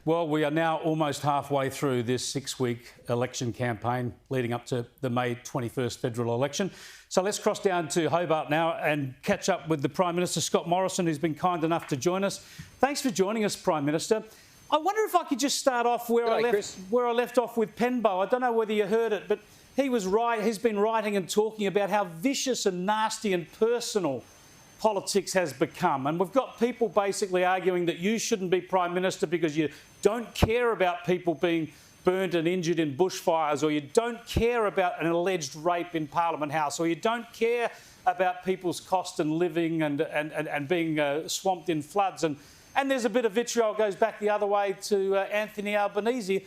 Well, we are now almost halfway through this 6-week election campaign leading up to the May 21st federal election. So let's cross down to Hobart now and catch up with the Prime Minister, Scott Morrison, who's been kind enough to join us. Thanks for joining us, Prime Minister. I wonder if I could just start off where I left off with Penbo. I don't know whether you heard it, but he's been writing and talking about how vicious and nasty and personal politics has become. And we've got people basically arguing that you shouldn't be Prime Minister because you don't care about people being burnt and injured in bushfires, or you don't care about an alleged rape in Parliament House, or you don't care about people's cost and living and being swamped in floods. And there's a bit of vitriol goes back the other way to Anthony Albanese.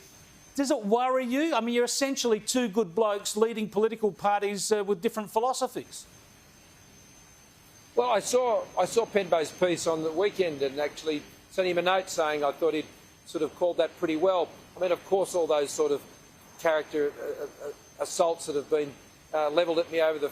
Does it worry you? I mean, you're essentially two good blokes leading political parties with different philosophies. Well, I saw Penbo's piece on the weekend and actually sent him a note saying I thought he'd sort of called that pretty well. I mean, of course, all those sort of character assaults that have been levelled at me over the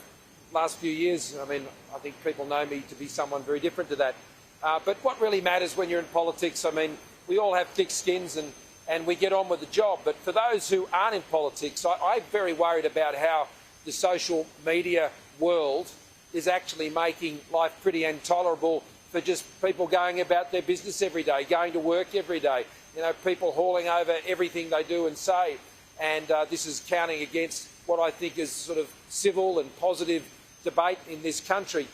last few years, I mean, I think people know me to be someone very different to that. But what really matters when you're in politics, I mean, we all have thick skins and we get on with the job. But for those who aren't in politics, I'm very worried about how the social media world is actually making life pretty intolerable for just people going about their business every day, going to work every day, you know, people hauling over everything they do and say. And this is counting against what I think is sort of civil and positive debate in this country.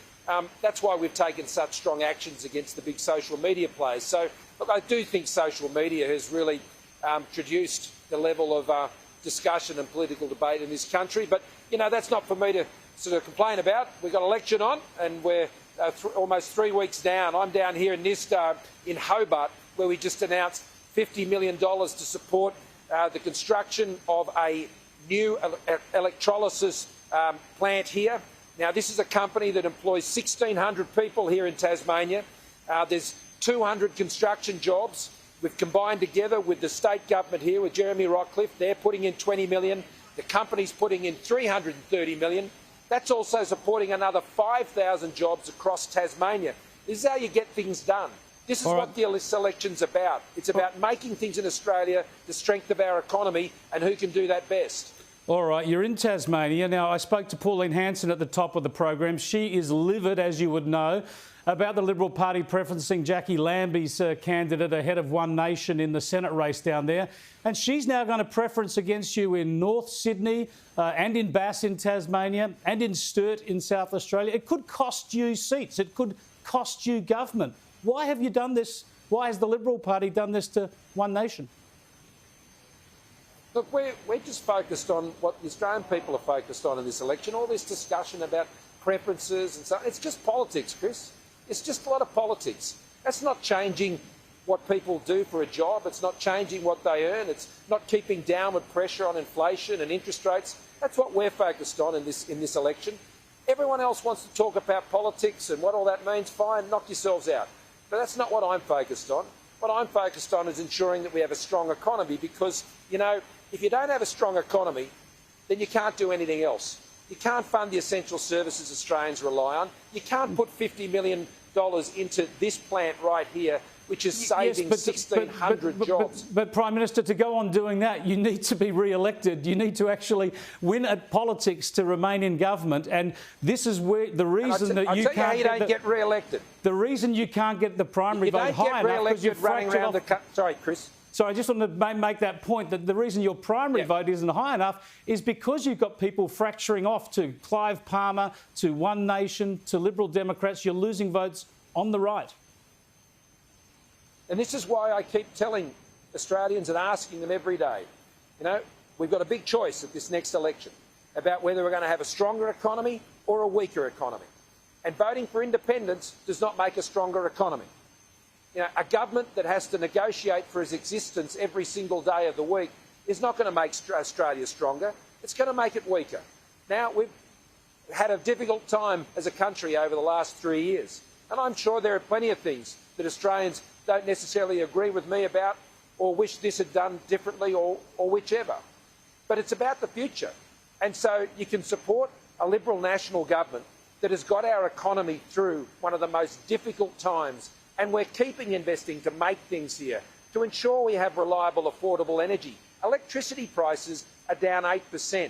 That's why we've taken such strong actions against the big social media players. So, look, I do think social media has really traduced the level of discussion and political debate in this country. But, you know, that's not for me to sort of complain about. We've got an election on and we're almost 3 weeks down. I'm down here in Nistar in Hobart, where we just announced $50 million to support the construction of a new electrolysis plant here. Now, this is a company that employs 1,600 people here in Tasmania. There's 200 construction jobs. We've combined together with the state government here, with Jeremy Rockcliffe. They're putting in $20 million. The company's putting in $330 million. That's also supporting another 5,000 jobs across Tasmania. This is how you get things done. This is what this election's about. It's about making things in Australia, the strength of our economy, and who can do that best. All right, you're in Tasmania. Now, I spoke to Pauline Hanson at the top of the program. She is livid, as you would know, about the Liberal Party preferencing Jackie Lambie's candidate ahead of One Nation in the Senate race down there. And she's now going to preference against you in North Sydney and in Bass in Tasmania and in Sturt in South Australia. It could cost you seats. It could cost you government. Why have you done this? Why has the Liberal Party done this to One Nation? Look, we're just focused on what the Australian people are focused on in this election. All this discussion about preferences and so on. It's just politics, Chris. It's just a lot of politics. That's not changing what people do for a job. It's not changing what they earn. It's not keeping downward pressure on inflation and interest rates. That's what we're focused on in this election. Everyone else wants to talk about politics and what all that means. Fine, knock yourselves out. But that's not what I'm focused on. What I'm focused on is ensuring that we have a strong economy because, you know, if you don't have a strong economy, then you can't do anything else. You can't fund the essential services Australians rely on. You can't put $50 million into this plant right here, which is saving 1,600 jobs. But, Prime Minister, to go on doing that, you need to be re-elected. You need to actually win at politics to remain in government. And this is where the reason that you can't get re-elected. The reason you can't get the primary vote high enough because you're running around the... Sorry, Chris. So I just want to make that point, that the reason your primary vote isn't high enough is because you've got people fracturing off to Clive Palmer, to One Nation, to Liberal Democrats. You're losing votes on the right. And this is why I keep telling Australians and asking them every day, you know, we've got a big choice at this next election about whether we're going to have a stronger economy or a weaker economy. And voting for independence does not make a stronger economy. You know, a government that has to negotiate for its existence every single day of the week is not going to make Australia stronger. It's going to make it weaker. Now, we've had a difficult time as a country over the last 3 years. And I'm sure there are plenty of things that Australians don't necessarily agree with me about or wish this had done differently or whichever. But it's about the future. And so you can support a Liberal national government that has got our economy through one of the most difficult times. And we're keeping investing to make things here. to ensure we have reliable, affordable energy. Electricity prices are down 8%,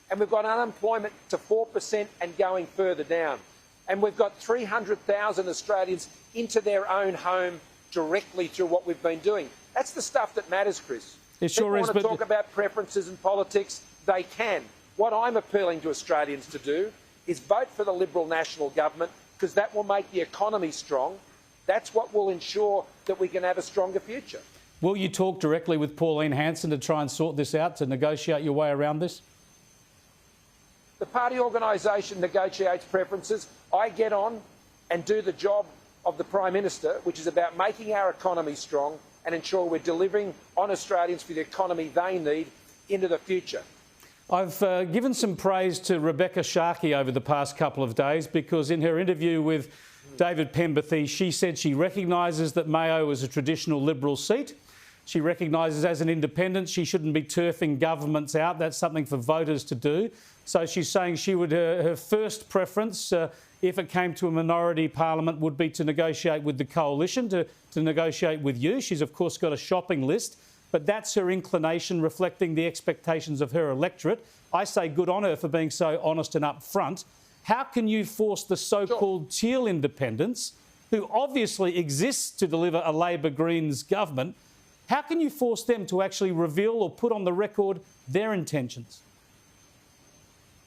and we've got unemployment to 4% and going further down. And we've got 300,000 Australians into their own home directly through what we've been doing. That's the stuff that matters, Chris. It sure is. People want to talk about preferences and politics, they can. What I'm appealing to Australians to do is vote for the Liberal National Government, because that will make the economy strong. That's what will ensure that we can have a stronger future. Will you talk directly with Pauline Hanson to try and sort this out, to negotiate your way around this? The party organisation negotiates preferences. I get on and do the job of the Prime Minister, which is about making our economy strong and ensure we're delivering on Australians for the economy they need into the future. I've given some praise to Rebecca Sharkey over the past couple of days, because in her interview with David Penberthy, she said she recognises that Mayo is a traditional Liberal seat. She recognises as an independent she shouldn't be turfing governments out. That's something for voters to do. So she's saying she would, her first preference, if it came to a minority parliament, would be to negotiate with the coalition, to negotiate with you. She's, of course, got a shopping list, but that's her inclination, reflecting the expectations of her electorate. I say good on her for being so honest and upfront. How can you force the so-called Teal independents, who obviously exists to deliver a Labor-Greens government, how can you force them to actually reveal or put on the record their intentions?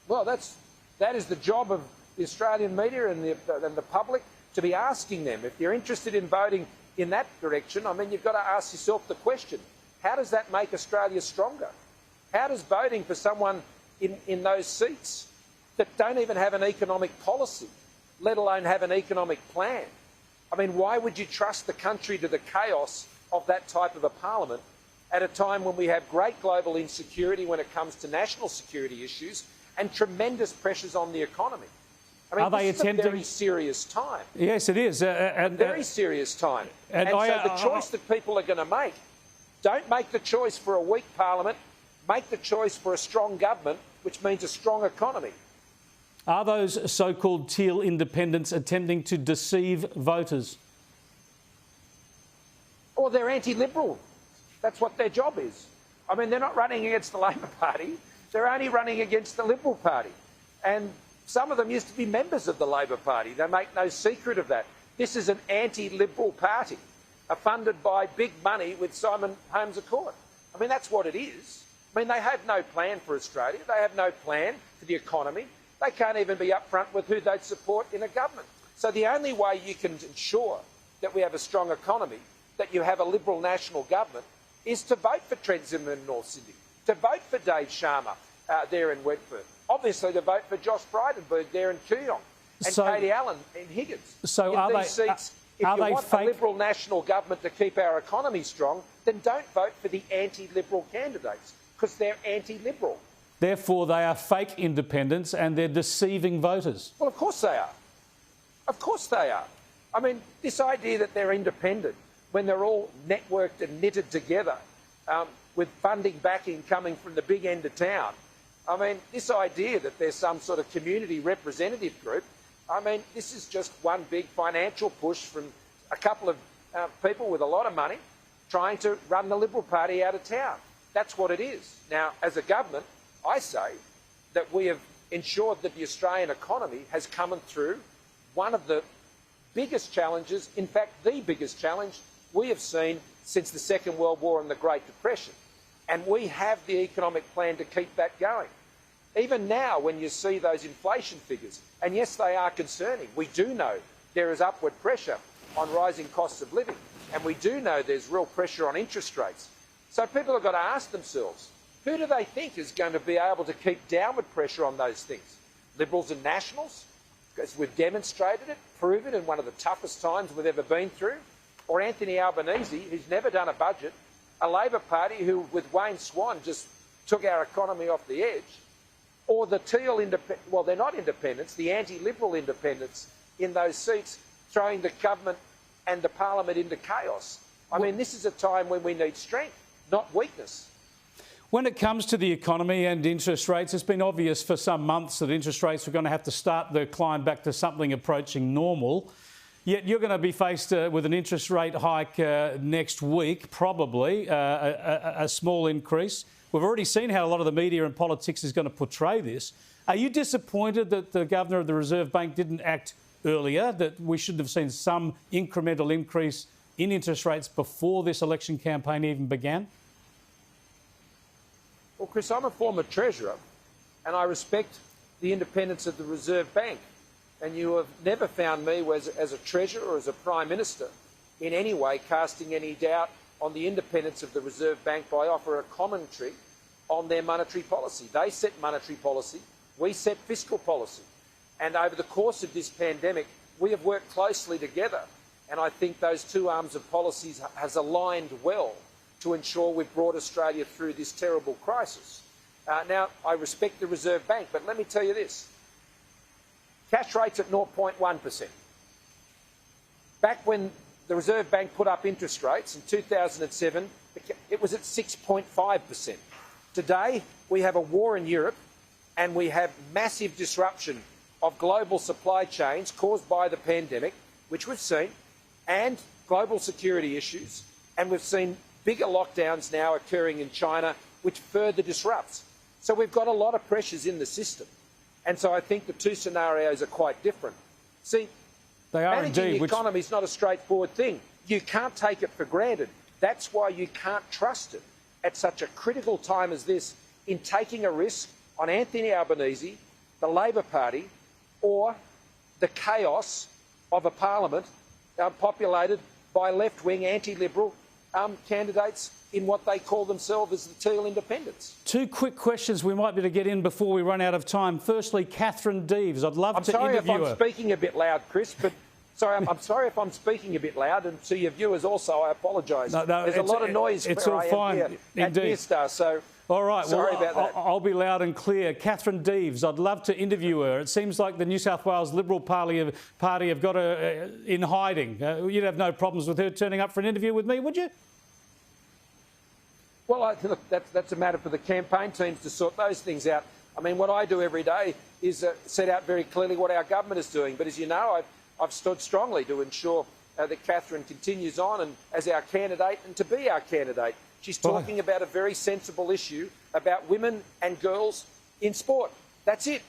Well, that is the job of the Australian media and the public, to be asking them. If you're interested in voting in that direction, I mean, you've got to ask yourself the question, how does that make Australia stronger? How does voting for someone in those seats that don't even have an economic policy, let alone have an economic plan? I mean, why would you trust the country to the chaos of that type of a parliament at a time when we have great global insecurity when it comes to national security issues and tremendous pressures on the economy? I mean, this is a very serious time. Yes, it is. Very serious time. And so the choice that people are going to make, don't make the choice for a weak parliament, make the choice for a strong government, which means a strong economy. Are those so-called Teal independents attempting to deceive voters? Or they're anti-Liberal. That's what their job is. I mean, they're not running against the Labor Party. They're only running against the Liberal Party. And some of them used to be members of the Labor Party. They make no secret of that. This is an anti-Liberal party, funded by big money with Simon Holmes à Court. I mean, that's what it is. I mean, they have no plan for Australia. They have no plan for the economy. They can't even be upfront with who they'd support in a government. So the only way you can ensure that we have a strong economy, that you have a Liberal national government, is to vote for Trent Zimmerman in North Sydney, to vote for Dave Sharma there in Wentworth, obviously to vote for Josh Frydenberg there in Kooyong, and Katie Allen in Higgins. So in these seats, if you want a Liberal national government to keep our economy strong, then don't vote for the anti-Liberal candidates, because they're anti-Liberal. Therefore, they are fake independents and they're deceiving voters. Well, of course they are. Of course they are. I mean, this idea that they're independent when they're all networked and knitted together with funding backing coming from the big end of town. I mean, this idea that there's some sort of community representative group, I mean, this is just one big financial push from a couple of people with a lot of money trying to run the Liberal Party out of town. That's what it is. Now, as a government, I say that we have ensured that the Australian economy has come through one of the biggest challenges, in fact, the biggest challenge we have seen since the Second World War and the Great Depression. And we have the economic plan to keep that going. Even now, when you see those inflation figures, and yes, they are concerning, we do know there is upward pressure on rising costs of living, and we do know there's real pressure on interest rates. So people have got to ask themselves, who do they think is going to be able to keep downward pressure on those things? Liberals and Nationals? Because we've demonstrated it, proven in one of the toughest times we've ever been through? Or Anthony Albanese, who's never done a budget, a Labor Party who, with Wayne Swan, just took our economy off the edge? Or the Teal independents, well, they're not independents, the anti-Liberal independents in those seats, throwing the government and the parliament into chaos? I mean, this is a time when we need strength, not weakness. When it comes to the economy and interest rates, it's been obvious for some months that interest rates were going to have to start their climb back to something approaching normal. Yet you're going to be faced with an interest rate hike next week, probably a small increase. We've already seen how a lot of the media and politics is going to portray this. Are you disappointed that the Governor of the Reserve Bank didn't act earlier, that we should have seen some incremental increase in interest rates before this election campaign even began? Well, Chris, I'm a former Treasurer and I respect the independence of the Reserve Bank. And you have never found me as a Treasurer or as a Prime Minister in any way casting any doubt on the independence of the Reserve Bank by offering a commentary on their monetary policy. They set monetary policy, we set fiscal policy. And over the course of this pandemic, we have worked closely together. And I think those two arms of policies has aligned well to ensure we've brought Australia through this terrible crisis. Now, I respect the Reserve Bank, but let me tell you this. Cash rates at 0.1%. Back when the Reserve Bank put up interest rates in 2007, it was at 6.5%. Today, we have a war in Europe and we have massive disruption of global supply chains caused by the pandemic, which we've seen, and global security issues. And we've seen bigger lockdowns now occurring in China, which further disrupts. So we've got a lot of pressures in the system. And so I think the two scenarios are quite different. See, managing the economy is not a straightforward thing. You can't take it for granted. That's why you can't trust it at such a critical time as this in taking a risk on Anthony Albanese, the Labor Party, or the chaos of a parliament populated by left-wing, anti-liberal candidates in what they call themselves as the Teal Independents. Two quick questions we might be able to get in before we run out of time. Firstly, Catherine Deeves, I'd love to interview her. I'm sorry if I'm speaking a bit loud, Chris, but I'm sorry if I'm speaking a bit loud, and to your viewers also, I apologise. No, there's a lot of noise it's where all I fine. am here at Nearstar, so all right, sorry about that. I'll be loud and clear. Catherine Deeves, I'd love to interview her. It seems like the New South Wales Liberal Party have got her in hiding. You'd have no problems with her turning up for an interview with me, would you? Well, look, that's a matter for the campaign teams to sort those things out. I mean, what I do every day is set out very clearly what our government is doing. But as you know, I've stood strongly to ensure that Catherine continues on and as our candidate and to be our candidate. She's talking about a very sensible issue about women and girls in sport. That's it.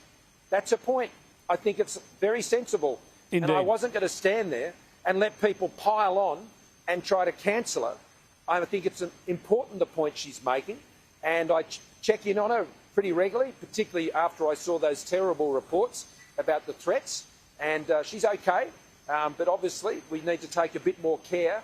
That's her point. I think it's very sensible. Indeed. And I wasn't going to stand there and let people pile on and try to cancel her. I think it's important, the point she's making, and I check in on her pretty regularly, particularly after I saw those terrible reports about the threats, and she's okay, but obviously we need to take a bit more care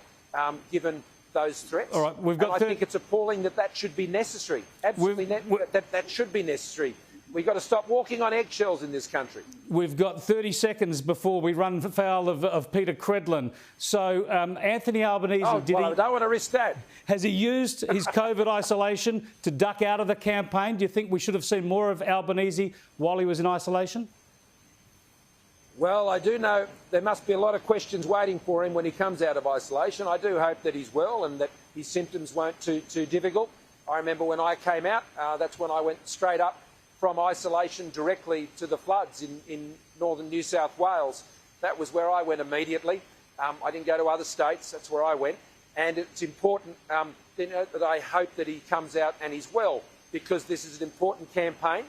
given those threats. All right, we've got. I think it's appalling that should be necessary. Absolutely, that should be necessary. We've got to stop walking on eggshells in this country. We've got 30 seconds before we run foul of Peter Credlin. So Anthony Albanese, I don't want to risk that. Has he used his COVID isolation to duck out of the campaign? Do you think we should have seen more of Albanese while he was in isolation? Well, I do know there must be a lot of questions waiting for him when he comes out of isolation. I do hope that he's well and that his symptoms weren't too difficult. I remember when I came out, that's when I went straight up from isolation directly to the floods in northern New South Wales. That was where I went immediately. I didn't go to other states, that's where I went. And it's important that I hope that he comes out and he's well, because this is an important campaign.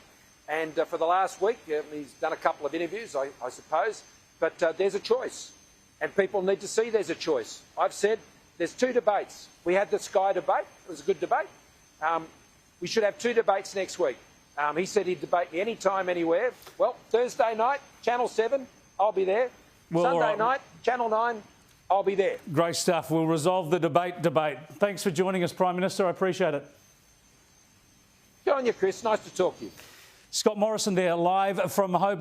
And for the last week, he's done a couple of interviews, I suppose, but there's a choice. And people need to see there's a choice. I've said there's two debates. We had the Sky debate, it was a good debate. We should have two debates next week. He said he'd debate me anytime, anywhere. Well, Thursday night, Channel 7, I'll be there. Well, Sunday night, Channel 9, I'll be there. Great stuff. We'll resolve the debate. Thanks for joining us, Prime Minister. I appreciate it. Good on you, Chris. Nice to talk to you. Scott Morrison there, live from Hobart.